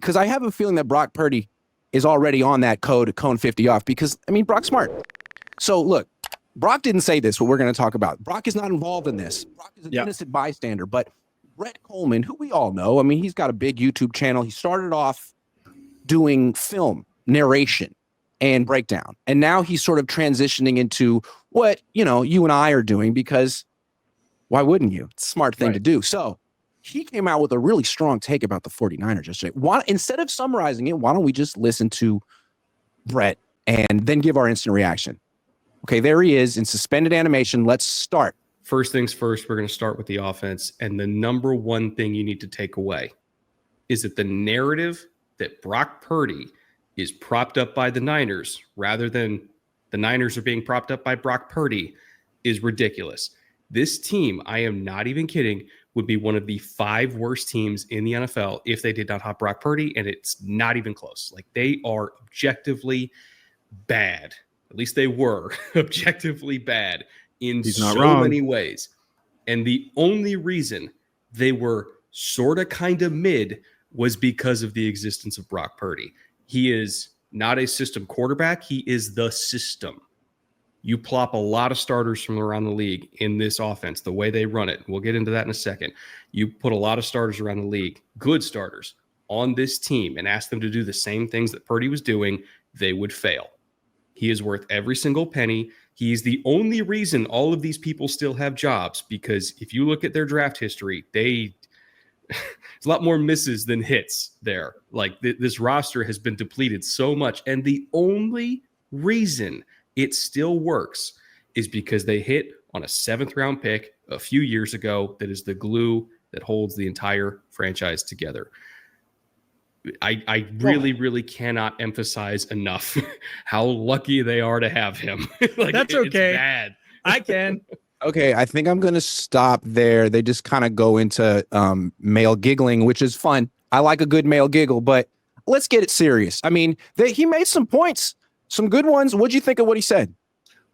because I have a feeling that Brock Purdy is already on that Cohn 50 off because, I mean, Brock's smart. So look, Brock didn't say this, what we're going to talk about. Brock is not involved in this. Brock is an innocent bystander, but Brett Coleman, who we all know, I mean, he's got a big YouTube channel. He started off doing film narration and breakdown, and now he's sort of transitioning into what, you know, you and I are doing, because why wouldn't you? It's a smart thing to do. So he came out with a really strong take about the 49ers yesterday. Instead of summarizing it, why don't we just listen to Brett and then give our instant reaction? Okay, there he is in suspended animation. Let's start. First things first, we're going to start with the offense. And the number one thing you need to take away is that the narrative that Brock Purdy is propped up by the Niners rather than the Niners are being propped up by Brock Purdy is ridiculous. This team, I am not even kidding, would be one of the 5 worst teams in the NFL if they did not have Brock Purdy, and it's not even close. Like, they are objectively bad. At least they were objectively bad in so many ways. And the only reason they were sort of kind of mid was because of the existence of Brock Purdy. He is not a system quarterback. He is the system. You plop a lot of starters from around the league in this offense, the way they run it. We'll get into that in a second. You put a lot of starters around the league, good starters, on this team and ask them to do the same things that Purdy was doing, they would fail. He is worth every single penny. He's the only reason all of these people still have jobs, because if you look at their draft history, there's a lot more misses than hits there. Like, this roster has been depleted so much. And the only reason it still works is because they hit on a 7th round pick a few years ago that is the glue that holds the entire franchise together. I really cannot emphasize enough how lucky they are to have him. Like, that's okay. It's bad. I can. Okay, I think I'm going to stop there. They just kind of go into male giggling, which is fun. I like a good male giggle, but let's get it serious. I mean, he made some points, some good ones. What'd you think of what he said?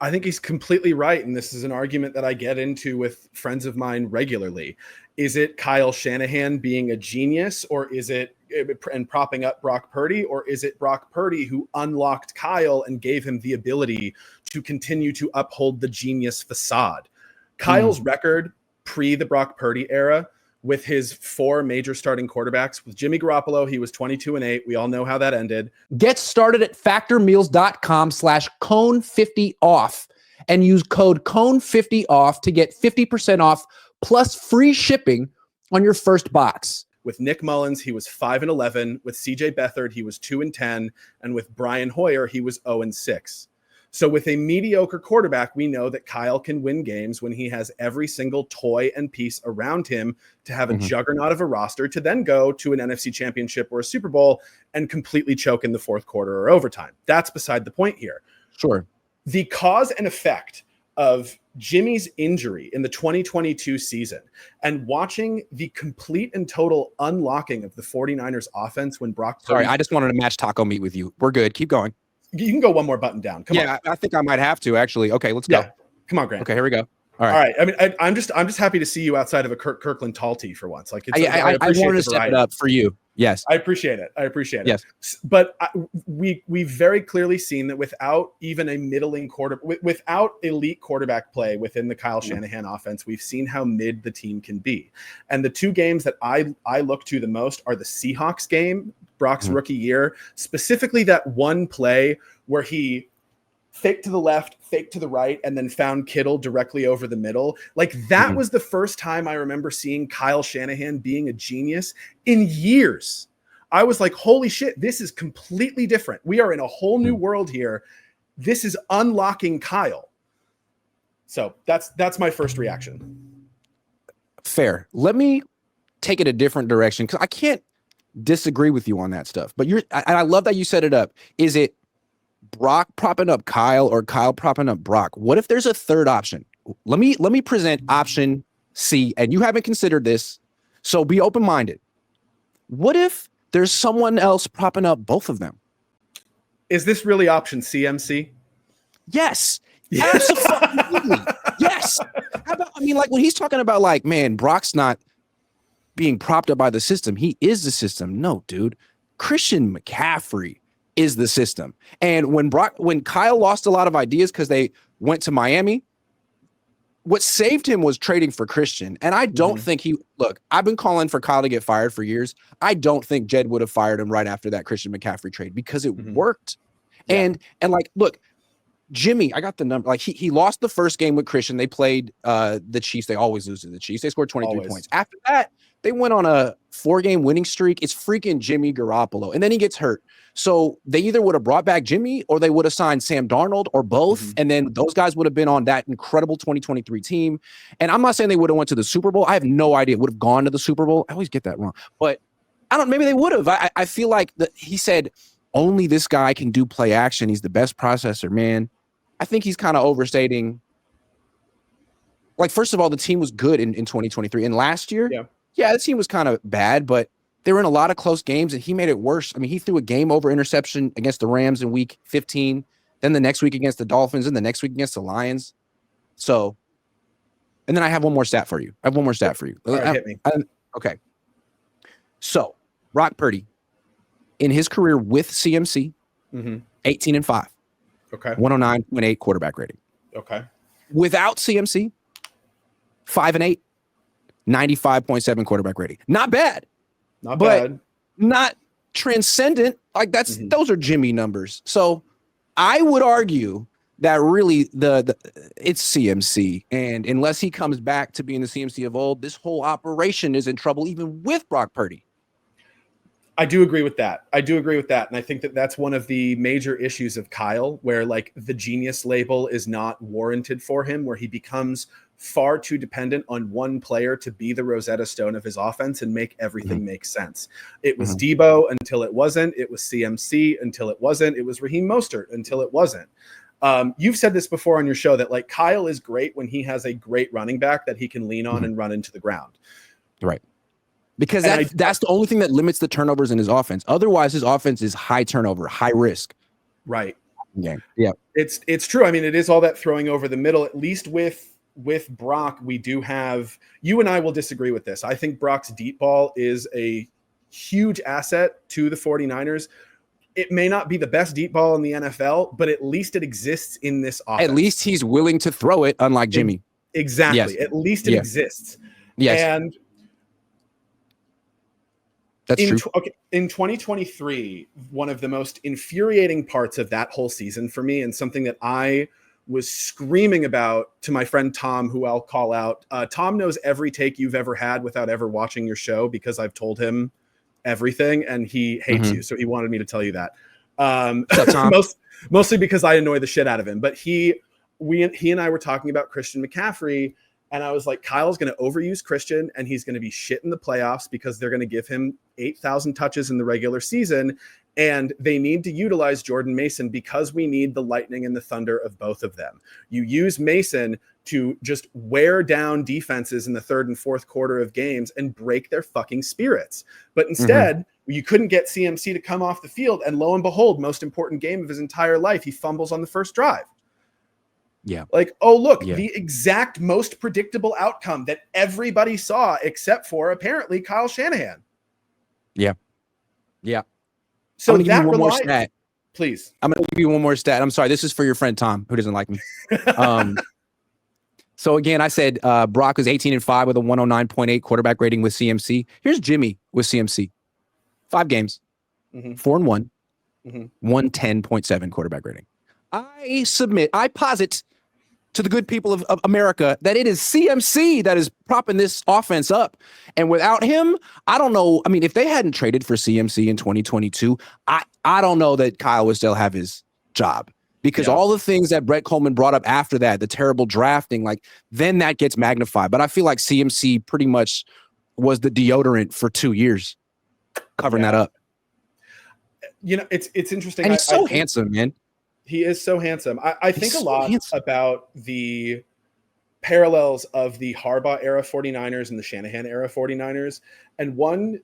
I think he's completely right, and this is an argument that I get into with friends of mine regularly. Is it Kyle Shanahan being a genius, or is it and propping up Brock Purdy, or is it Brock Purdy who unlocked Kyle and gave him the ability to continue to uphold the genius facade? Kyle's record pre the Brock Purdy era, with his 4 major starting quarterbacks, with Jimmy Garoppolo, he was 22-8. We all know how that ended. Get started at factormeals.com/Cohn50off and use code Cohn50off to get 50% off plus free shipping on your first box. With Nick Mullins, he was 5-11. With CJ Beathard, he was 2-10. And with Brian Hoyer, he was 0-6. So with a mediocre quarterback, we know that Kyle can win games when he has every single toy and piece around him to have a juggernaut of a roster to then go to an NFC championship or a Super Bowl and completely choke in the 4th quarter or overtime. That's beside the point here. Sure. The cause and effect of Jimmy's injury in the 2022 season and watching the complete and total unlocking of the 49ers offense when Brock Purdy... Sorry, I just wanted to match taco meat with you. We're good. Keep going. You can go one more button down. Come on. Yeah, I think I might have to, actually. Okay, let's go. Come on, Grant. Okay, here we go. All right. I mean, I'm just happy to see you outside of a Kirkland tall tee for once. Like, I wanted to step it up for you. Yes, I appreciate it. Yes, but we've very clearly seen that without even a middling without elite quarterback play within the Kyle Shanahan offense, we've seen how mid the team can be. And the 2 games that I look to the most are the Seahawks game, Brock's rookie year, specifically that one play where he fake to the left, fake to the right, and then found Kittle directly over the middle. Like, that was the first time I remember seeing Kyle Shanahan being a genius in years. I was like, holy shit, this is completely different. We are in a whole new world here. This is unlocking Kyle. So that's my first reaction. Fair. Let me take it a different direction, because I can't disagree with you on that stuff. But I love that you set it up. Is it Brock propping up Kyle or Kyle propping up Brock? What if there's a third option? Let me present option C, and you haven't considered this, so be open-minded. What if there's someone else propping up both of them? Is this really option C, MC? Yes. Absolutely. Yes. How about, I mean, like, when he's talking about, like, man, Brock's not being propped up by the system, he is the system. No, dude. Christian McCaffrey is the system. And when Kyle lost a lot of ideas because they went to Miami, what saved him was trading for Christian. And I don't think I've been calling for Kyle to get fired for years. I don't think Jed would have fired him right after that Christian McCaffrey trade because it worked. Yeah. And like, look, Jimmy, I got the number. Like he lost the first game with Christian. They played the Chiefs. They always lose to the Chiefs. They scored 23 points. After that, they went on a 4-game winning streak. It's freaking Jimmy Garoppolo. And then he gets hurt. So they either would have brought back Jimmy or they would have signed Sam Darnold or both. And then those guys would have been on that incredible 2023 team. And I'm not saying they would have went to the Super Bowl. I have no idea. Would have gone to the Super Bowl. I always get that wrong. But maybe they would have. I feel like he said, only this guy can do play action. He's the best processor, man. I think he's kind of overstating. Like, first of all, the team was good in 2023. And last year, the team was kind of bad, but they were in a lot of close games, and he made it worse. I mean, he threw a game-over interception against the Rams in Week 15, then the next week against the Dolphins, and the next week against the Lions. So, and then I have one more stat for you. All right, hit me. Okay. So, Brock Purdy, in his career with CMC, 18-5. Okay. 109.8 quarterback rating. Okay. Without CMC, 5-8, 95.7 quarterback rating. Not bad. Not bad. Not transcendent. Like those are Jimmy numbers. So I would argue that really it's CMC. And unless he comes back to being the CMC of old, this whole operation is in trouble, even with Brock Purdy. I do agree with that. And I think that that's one of the major issues of Kyle, where like the genius label is not warranted for him, where he becomes far too dependent on one player to be the Rosetta Stone of his offense and make everything make sense. It was Debo until it wasn't. It was CMC until it wasn't. It was Raheem Mostert until it wasn't. You've said this before on your show that like Kyle is great when he has a great running back that he can lean on and run into the ground. Right. Because that's the only thing that limits the turnovers in his offense. Otherwise, his offense is high turnover, high risk. Right. Yeah. It's true. I mean, it is all that throwing over the middle. At least with Brock, we do have, you and I will disagree with this. I think Brock's deep ball is a huge asset to the 49ers. It may not be the best deep ball in the NFL, but at least it exists in this offense. At least he's willing to throw it, unlike Jimmy. Exactly. Yes. At least it exists. Yes. And that's true. In 2023, one of the most infuriating parts of that whole season for me, and something that I was screaming about to my friend Tom, who I'll call out. Tom knows every take you've ever had without ever watching your show because I've told him everything, and he hates you. So he wanted me to tell you that. Mostly because I annoy the shit out of him. But he and I were talking about Christian McCaffrey. And I was like, Kyle's going to overuse Christian, and he's going to be shit in the playoffs because they're going to give him 8,000 touches in the regular season. And they need to utilize Jordan Mason because we need the lightning and the thunder of both of them. You use Mason to just wear down defenses in the third and fourth quarter of games and break their fucking spirits. But instead, you couldn't get CMC to come off the field. And lo and behold, most important game of his entire life, he fumbles on the first drive. Yeah. Like, oh, look, the exact most predictable outcome that everybody saw except for apparently Kyle Shanahan. Yeah. Yeah. So that one more stat. Please. I'm going to give you one more stat. I'm sorry. This is for your friend Tom, who doesn't like me. So again, I said Brock was 18-5 with a 109.8 quarterback rating with CMC. Here's Jimmy with CMC. 5 games, 4-1, 110.7 quarterback rating. I posit to the good people of America that it is CMC that is propping this offense up. And without him, I don't know. I mean, if they hadn't traded for CMC in 2022, I don't know that Kyle would still have his job, because all the things that Brett Coleman brought up after that, the terrible drafting, like then that gets magnified. But I feel like CMC pretty much was the deodorant for 2 years covering that up. You know, it's interesting. And he's so handsome, man. He is so handsome. I think a lot about the parallels of the Harbaugh era 49ers and the Shanahan era 49ers. And one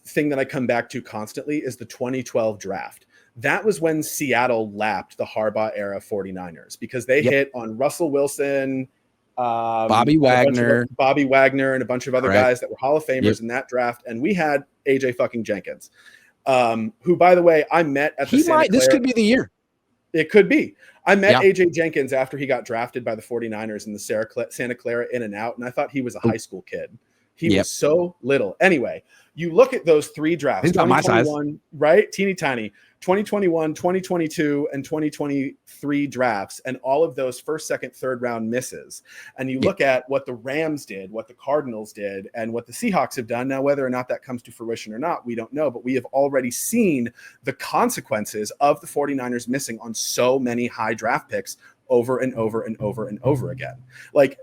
thing that I come back to constantly is the 2012 draft. That was when Seattle lapped the Harbaugh era 49ers because they hit on Russell Wilson, Bobby Wagner, and a bunch of other guys that were Hall of Famers in that draft. And we had AJ fucking Jenkins. who, by the way, I met at the This could be the year. It could be. I met AJ Jenkins after he got drafted by the 49ers in the Santa Clara In and Out, and I thought he was a high school kid. He was so little. Anyway, you look at those 3 drafts. He's got my size. Right? Teeny tiny. 2021, 2022, and 2023 drafts, and all of those first, second, third round misses. And you look at what the Rams did, what the Cardinals did, and what the Seahawks have done. Now, whether or not that comes to fruition or not, we don't know, but we have already seen the consequences of the 49ers missing on so many high draft picks over and over and over and over again. Like,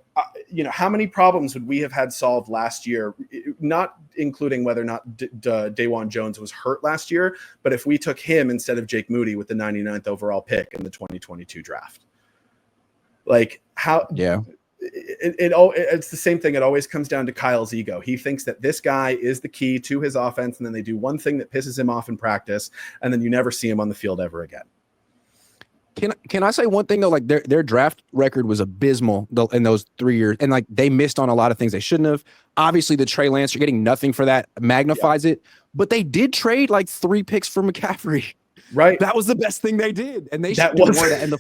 how many problems would we have had solved last year, not including whether or not Dawan Jones was hurt last year, but if we took him instead of Jake Moody with the 99th overall pick in the 2022 draft? Like, how? Yeah. It's the same thing. It always comes down to Kyle's ego. He thinks that this guy is the key to his offense, and then they do one thing that pisses him off in practice, and then you never see him on the field ever again. Can I say one thing though? Like their draft record was abysmal in those 3 years, and like they missed on a lot of things they shouldn't have. Obviously, the Trey Lance, you're getting nothing for that, magnifies it. But they did trade like 3 picks for McCaffrey. Right, that was the best thing they did, and they should do more of that. And the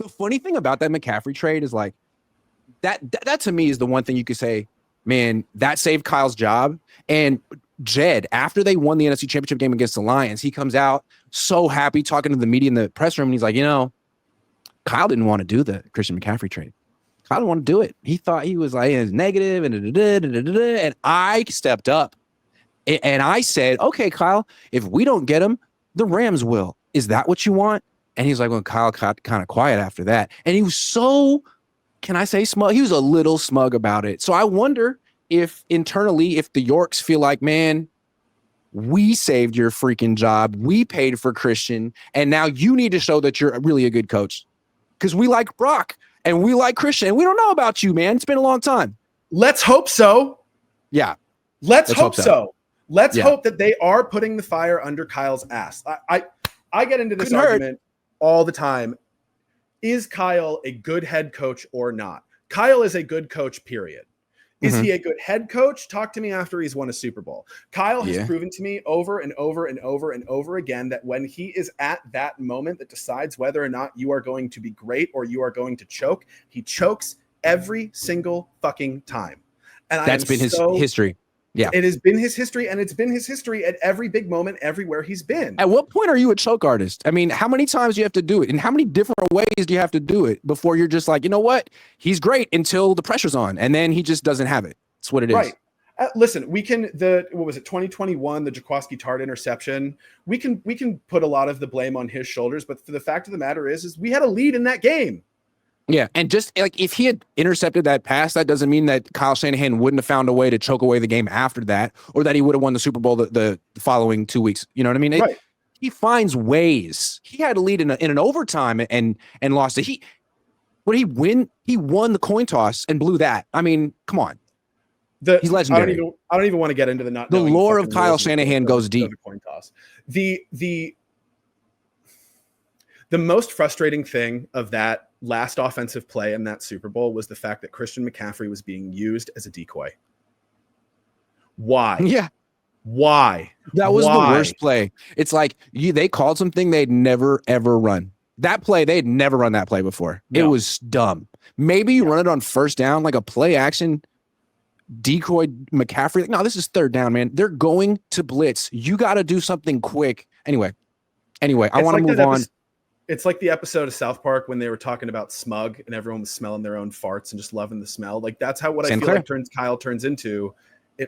funny thing about that McCaffrey trade is like that to me is the one thing you could say, man, that saved Kyle's job. And Jed, after they won the NFC Championship game against the Lions, he comes out so happy talking to the media in the press room. And he's like, Kyle didn't want to do the Christian McCaffrey trade. Kyle didn't want to do it. He thought he was like, it's negative and I stepped up and I said, okay, Kyle, if we don't get him, the Rams will. Is that what you want? And he's like, well, Kyle got kind of quiet after that. And he was so, can I say smug? He was a little smug about it. So I wonder if internally, if the Yorks feel like, man, we saved your freaking job, we paid for Christian, and now you need to show that you're really a good coach. Because we like Brock and we like Christian, and we don't know about you, man. It's been a long time. Let's hope so. Yeah. Let's hope so. Let's hope that they are putting the fire under Kyle's ass. I get into this argument all the time. Is Kyle a good head coach or not? Kyle is a good coach, period. Is he a good head coach? Talk to me after he's won a Super Bowl. Kyle has proven to me over and over and over and over again that when he is at that moment that decides whether or not you are going to be great or you are going to choke, he chokes every single fucking time. And that's been his history. Yeah, it has been his history, and it's been his history at every big moment, everywhere he's been. At what point are you a choke artist? I mean, how many times do you have to do it? And how many different ways do you have to do it before you're just like, you know what? He's great until the pressure's on, and then he just doesn't have it. That's what it is. Right. Listen, we can, what was it, 2021, the Jaquiski Tart interception, we can put a lot of the blame on his shoulders, but the fact of the matter is we had a lead in that game. Yeah, and just like if he had intercepted that pass, that doesn't mean that Kyle Shanahan wouldn't have found a way to choke away the game after that, or that he would have won the Super Bowl the following 2 weeks. You know what I mean? Right. He finds ways. He had a lead in an overtime and lost it. He won the coin toss and blew that. I mean, come on. He's legendary. I don't even want to get into the lore of Kyle Shanahan goes deep. The coin toss. The most frustrating thing of that last offensive play in that Super Bowl was the fact that Christian McCaffrey was being used as a decoy. Why? Yeah. Why? That was the worst play. It's like they called something they'd never, ever run. That play, they'd never run that play before. No. It was dumb. Maybe you run it on first down, like a play action decoy McCaffrey. Like, no, this is third down, man. They're going to blitz. You got to do something quick. Anyway, I want to move on. It's like the episode of South Park when they were talking about smug and everyone was smelling their own farts and just loving the smell. Like that's how I feel like Kyle turns into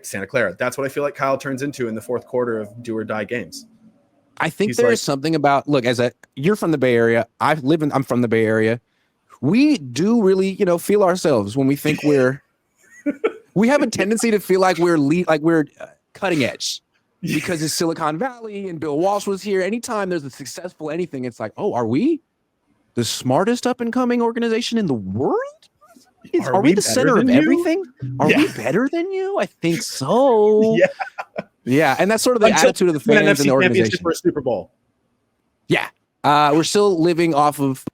Santa Clara. That's what I feel like Kyle turns into in the fourth quarter of do or die games. I think there is something about, look, you're from the Bay Area. I'm from the Bay Area. We do really, feel ourselves when we think we have a tendency to feel like we're cutting edge. Because it's Silicon Valley and Bill Walsh was here. Anytime there's a successful anything, it's like, oh, are we the smartest up and coming organization in the world? Are we the center of everything? Are we better than you? I think so. Yeah. And that's sort of the attitude of the fans and the organization. For a Super Bowl. Yeah. We're still living off of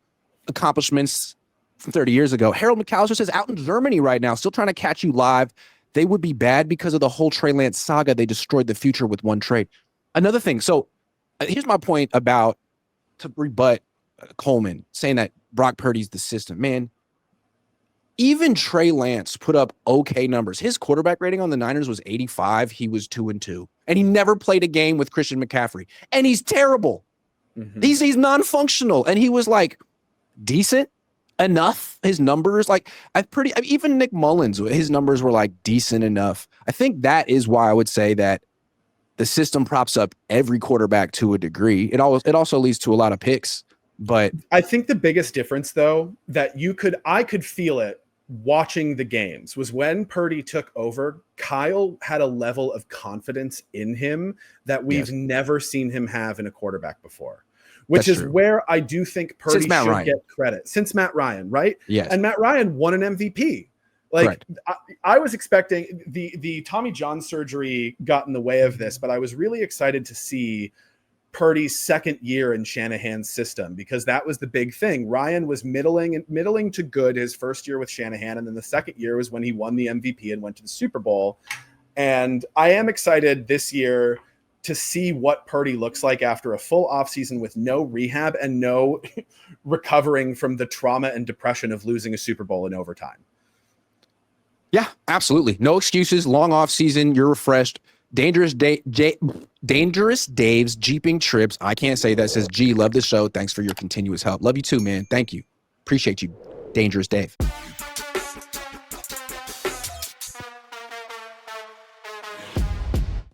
accomplishments from 30 years ago. Harold McAllister says out in Germany right now, still trying to catch you live. They would be bad because of the whole Trey Lance saga. They destroyed the future with one trade. Another thing. So here's my point about to rebut Coleman saying that Brock Purdy's the system. Man, even Trey Lance put up okay numbers. His quarterback rating on the Niners was 85. He was 2-2. And he never played a game with Christian McCaffrey. And he's terrible. Mm-hmm. He's non-functional. And he was like decent enough. His numbers, like even Nick Mullins, his numbers were like decent enough. I think that is why I would say that the system props up every quarterback to a degree. It also leads to a lot of picks. But I think the biggest difference, though, that I could feel it watching the games was when Purdy took over, Kyle had a level of confidence in him that we've never seen him have in a quarterback before, which is where I do think Purdy should get credit since Matt Ryan, right? Yes. And Matt Ryan won an MVP. Like I was expecting the Tommy John surgery got in the way of this, but I was really excited to see Purdy's second year in Shanahan's system, because that was the big thing. Ryan was middling to good his first year with Shanahan, and then the second year was when he won the MVP and went to the Super Bowl. And I am excited this year to see what Purdy looks like after a full offseason with no rehab and no recovering from the trauma and depression of losing a Super Bowl in overtime. Yeah, absolutely. No excuses. Long off season. You're refreshed. Dangerous Dave's Jeeping Trips. I can't say that. Says, G, love the show. Thanks for your continuous help. Love you too, man. Thank you. Appreciate you, Dangerous Dave.